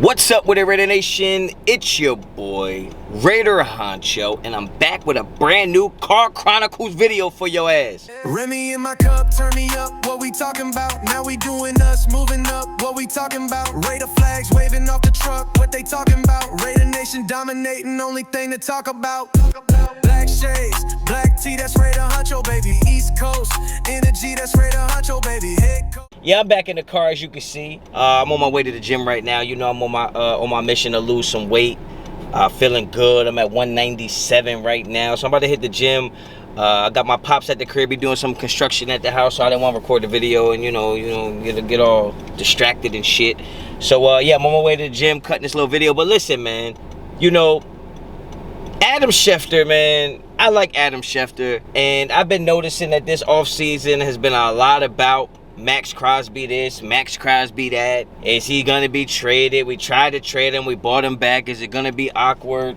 What's up with it, Raider Nation? It's your boy, Raider Honcho, and I'm back with a brand new Car Chronicles video for your ass. Remy in my cup, turn me up, what we talking about? Now we doing us, moving up, what we talking about? Raider flags waving off the truck, what they talking about? Raider Nation dominating, only thing to talk about. Black shades, black tee, that's Raider Honcho, baby. East Coast, energy, that's Raider Honcho, baby. Head coach. Yeah, I'm back in the car, as you can see. I'm on my way to the gym right now. You know, I'm on my mission to lose some weight. Feeling good. I'm at 197 right now, so I'm about to hit the gym. I got my pops at the crib. He doing some construction at the house, so I didn't want to record the video and you know get all distracted and shit. So yeah, I'm on my way to the gym, cutting this little video. But listen, man, you know, Adam Schefter, man, I like Adam Schefter, and I've been noticing that this offseason has been a lot about Maxx Crosby this, Maxx Crosby that. Is he gonna be traded? We tried to trade him, we bought him back. Is it gonna be awkward?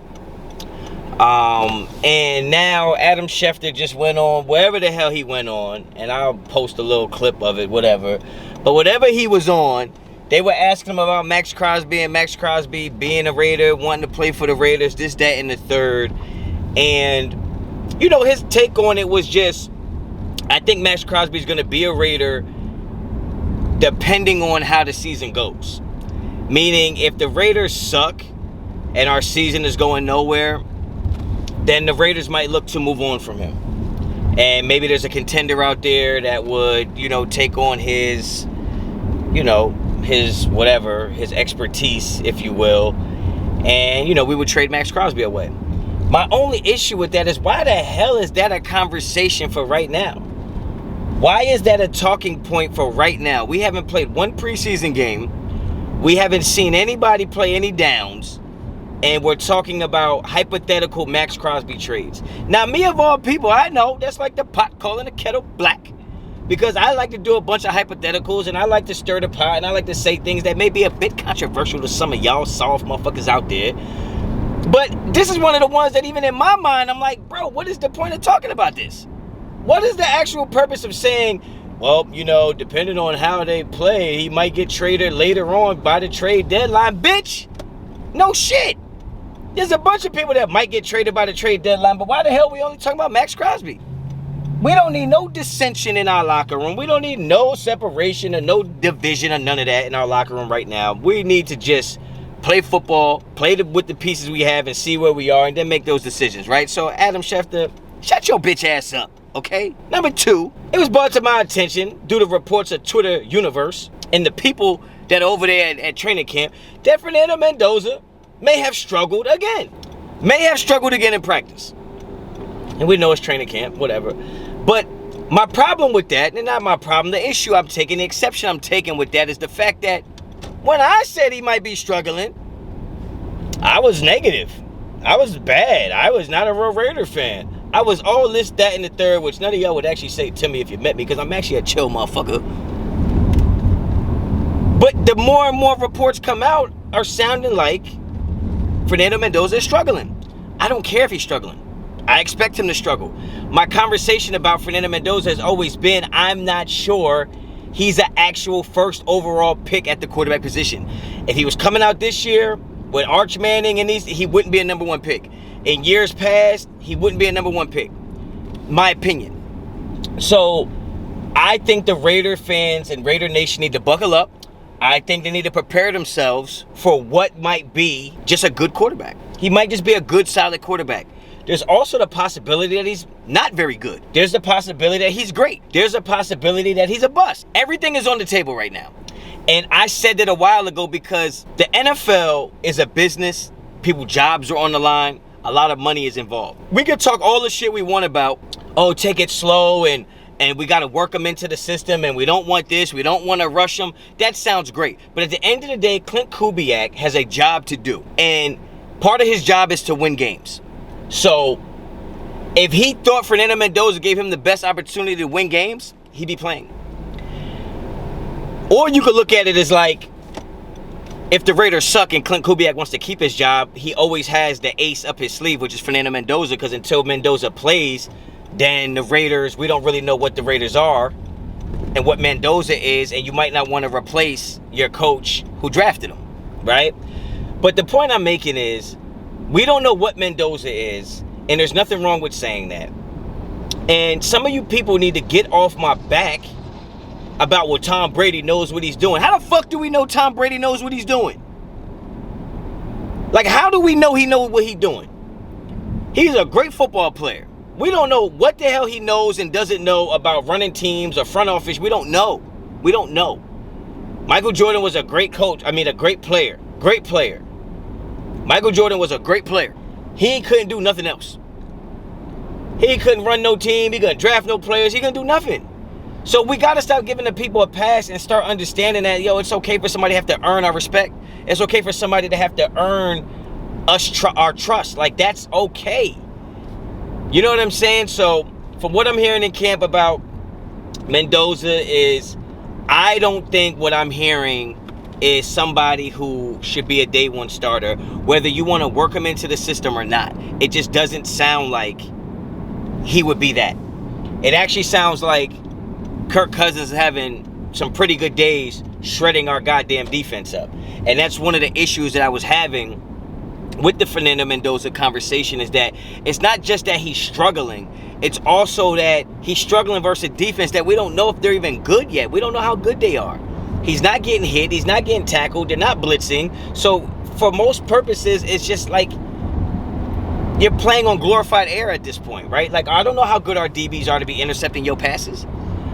And now Adam Schefter just went on wherever the hell he went on, and I'll post a little clip of it, whatever. But whatever he was on, they were asking him about Maxx Crosby and Maxx Crosby being a Raider, wanting to play for the Raiders, this, that, and the third. And you know, his take on it was just, I think Maxx Crosby is gonna be a Raider depending on how the season goes. Meaning, if the Raiders suck and our season is going nowhere, then the Raiders might look to move on from him. And maybe there's a contender out there that would, you know, take on his, you know, his whatever, his expertise, if you will. And, you know, we would trade Maxx Crosby away. My only issue with that is, why the hell is that a conversation for right now? Why is that a talking point for right now? We haven't played one preseason game. We haven't seen anybody play any downs. And we're talking about hypothetical Maxx Crosby trades. Now, me of all people, I know that's like the pot calling the kettle black. Because I like to do a bunch of hypotheticals, and I like to stir the pot, and I like to say things that may be a bit controversial to some of y'all soft motherfuckers out there. But this is one of the ones that even in my mind, I'm like, bro, what is the point of talking about this? What is the actual purpose of saying, well, you know, depending on how they play, he might get traded later on by the trade deadline? Bitch, no shit. There's a bunch of people that might get traded by the trade deadline, but why the hell are we only talking about Maxx Crosby? We don't need no dissension in our locker room. We don't need no separation or no division or none of that in our locker room right now. We need to just play football, with the pieces we have, and see where we are, and then make those decisions, right? So, Adam Schefter, shut your bitch ass up. Okay? Number two, it was brought to my attention due to reports of Twitter universe and the people that are over there at training camp that Fernando Mendoza may have struggled again. May have struggled again in practice. And we know it's training camp, whatever. But my problem with that, and not my problem, the issue I'm taking, the exception I'm taking with that is the fact that when I said he might be struggling, I was negative. I was bad. I was not a real Raider fan. I was all this, that, and the third, which none of y'all would actually say to me if you met me, because I'm actually a chill motherfucker. But the more and more reports come out are sounding like Fernando Mendoza is struggling. I don't care if he's struggling. I expect him to struggle. My conversation about Fernando Mendoza has always been, I'm not sure he's an actual first overall pick at the quarterback position. If he was coming out this year with Arch Manning and he wouldn't be a number one pick. In years past, he wouldn't be a number one pick. My opinion. So, I think the Raider fans and Raider Nation need to buckle up. I think they need to prepare themselves for what might be just a good quarterback. He might just be a good, solid quarterback. There's also the possibility that he's not very good. There's the possibility that he's great. There's a possibility that he's a bust. Everything is on the table right now. And I said that a while ago because the NFL is a business. People's jobs are on the line. A lot of money is involved. We could talk all the shit we want about, oh, take it slow and we got to work them into the system and we don't want this, we don't want to rush them. That sounds great. But at the end of the day, Clint Kubiak has a job to do. And part of his job is to win games. So if he thought Fernando Mendoza gave him the best opportunity to win games, he'd be playing. Or you could look at it as like, if the Raiders suck and Clint Kubiak wants to keep his job, he always has the ace up his sleeve, which is Fernando Mendoza, because until Mendoza plays, then the Raiders, we don't really know what the Raiders are and what Mendoza is, and you might not want to replace your coach who drafted him. right? But the point I'm making is, we don't know what Mendoza is, and there's nothing wrong with saying that. And some of you people need to get off my back about what Tom Brady knows what he's doing. How the fuck do we know Tom Brady knows what he's doing? Like, how do we know he knows what he's doing? He's a great football player. We don't know what the hell he knows and doesn't know about running teams or front office. We don't know. We don't know. Michael Jordan was a great coach. I mean, a great player. Great player. Michael Jordan was a great player. He couldn't do nothing else. He couldn't run no team. He couldn't draft no players. He couldn't do nothing. So we got to stop giving the people a pass and start understanding that, yo, it's okay for somebody to have to earn our respect. It's okay for somebody to have to earn us our trust. Like, that's okay. You know what I'm saying? So from what I'm hearing in camp about Mendoza is, I don't think what I'm hearing is somebody who should be a day one starter, whether you want to work him into the system or not. It just doesn't sound like he would be that. It actually sounds like Kirk Cousins is having some pretty good days shredding our goddamn defense up. And that's one of the issues that I was having with the Fernando Mendoza conversation, is that it's not just that he's struggling, it's also that he's struggling versus a defense that we don't know if they're even good yet. We don't know how good they are. He's not getting hit, he's not getting tackled, they're not blitzing. So for most purposes, it's just like you're playing on glorified air at this point, right? Like, I don't know how good our DBs are to be intercepting your passes.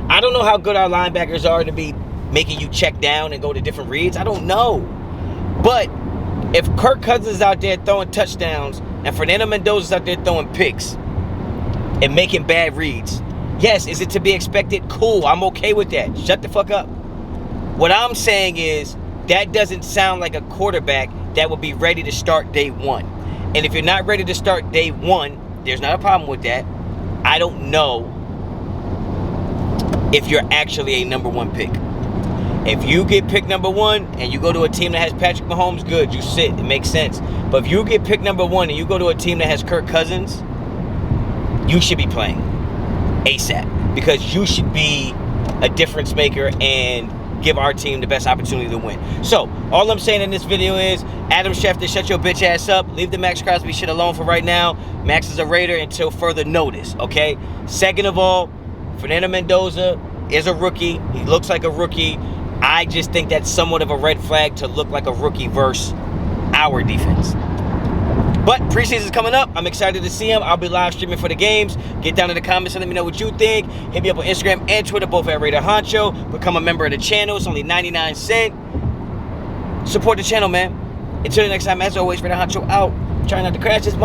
I don't know how good our linebackers are to be making you check down and go to different reads. I don't know. But if Kirk Cousins is out there throwing touchdowns and Fernando Mendoza is out there throwing picks and making bad reads, yes, is it to be expected? Cool, I'm okay with that. Shut the fuck up. What I'm saying is, that doesn't sound like a quarterback that would be ready to start day one. And if you're not ready to start day one, there's not a problem with that. I don't know if you're actually a number one pick. If you get picked number one and you go to a team that has Patrick Mahomes, good, you sit, it makes sense. But if you get picked number one and you go to a team that has Kirk Cousins, you should be playing ASAP, because you should be a difference maker and give our team the best opportunity to win. So all I'm saying in this video is, Adam Schefter, shut your bitch ass up. Leave the Maxx Crosby shit alone for right now. Max is a Raider until further notice, okay? Second of all, Fernando Mendoza is a rookie. He looks like a rookie. I just think that's somewhat of a red flag to look like a rookie versus our defense. But preseason's coming up. I'm excited to see him. I'll be live streaming for the games. Get down in the comments and let me know what you think. Hit me up on Instagram and Twitter, both at Raider Honcho. Become a member of the channel. It's only 99 cents. Support the channel, man. Until the next time, as always, Raider Honcho out. Trying not to crash this mother.